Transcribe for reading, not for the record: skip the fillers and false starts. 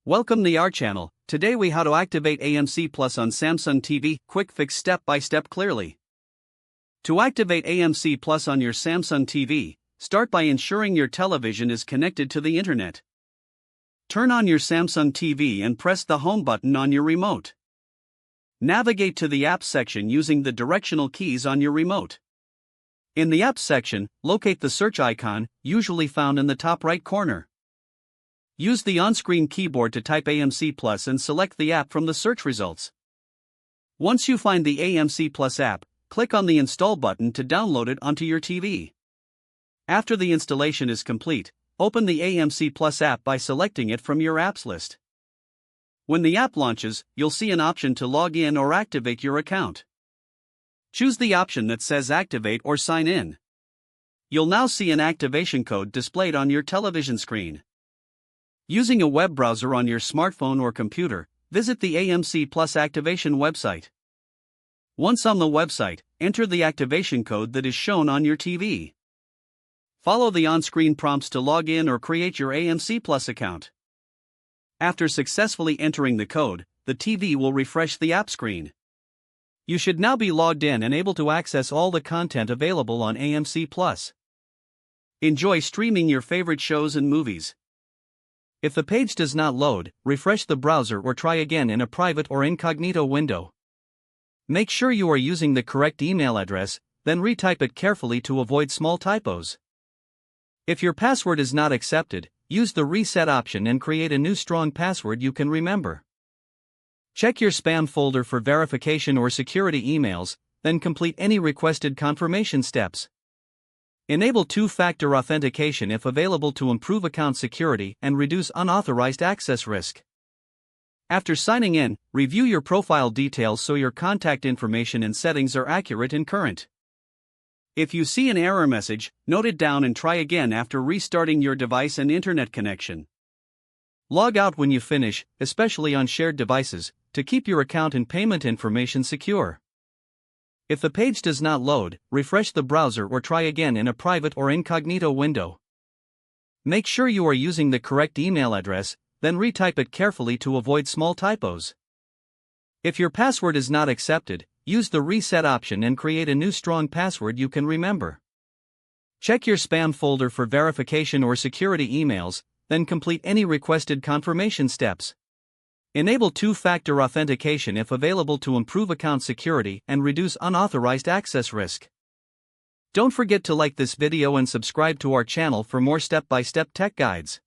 Welcome to our channel. Today we how to activate AMC Plus on Samsung TV, quick fix step by step clearly. To activate AMC Plus on your Samsung TV, start by ensuring your television is connected to the internet. Turn on your Samsung TV and press the home button on your remote. Navigate to the apps section using the directional keys on your remote. In the apps section, locate the search icon, usually found in the top right corner. Use the on-screen keyboard to type AMC Plus and select the app from the search results. Once you find the AMC Plus app, click on the Install button to download it onto your TV. After the installation is complete, open the AMC Plus app by selecting it from your apps list. When the app launches, you'll see an option to log in or activate your account. Choose the option that says Activate or Sign In. You'll now see an activation code displayed on your television screen. Using a web browser on your smartphone or computer, visit the AMC Plus activation website. Once on the website, enter the activation code that is shown on your TV. Follow the on-screen prompts to log in or create your AMC Plus account. After successfully entering the code, the TV will refresh the app screen. You should now be logged in and able to access all the content available on AMC Plus. Enjoy streaming your favorite shows and movies. If the page does not load, refresh the browser or try again in a private or incognito window. Make sure you are using the correct email address, then retype it carefully to avoid small typos. If your password is not accepted, use the reset option and create a new strong password you can remember. Check your spam folder for verification or security emails, then complete any requested confirmation steps. Enable two-factor authentication if available to improve account security and reduce unauthorized access risk. After signing in, review your profile details so your contact information and settings are accurate and current. If you see an error message, note it down and try again after restarting your device and internet connection. Log out when you finish, especially on shared devices, to keep your account and payment information secure. If the page does not load, refresh the browser or try again in a private or incognito window. Make sure you are using the correct email address, then retype it carefully to avoid small typos. If your password is not accepted, use the reset option and create a new strong password you can remember. Check your spam folder for verification or security emails, then complete any requested confirmation steps. Enable two-factor authentication if available to improve account security and reduce unauthorized access risk. Don't forget to like this video and subscribe to our channel for more step-by-step tech guides.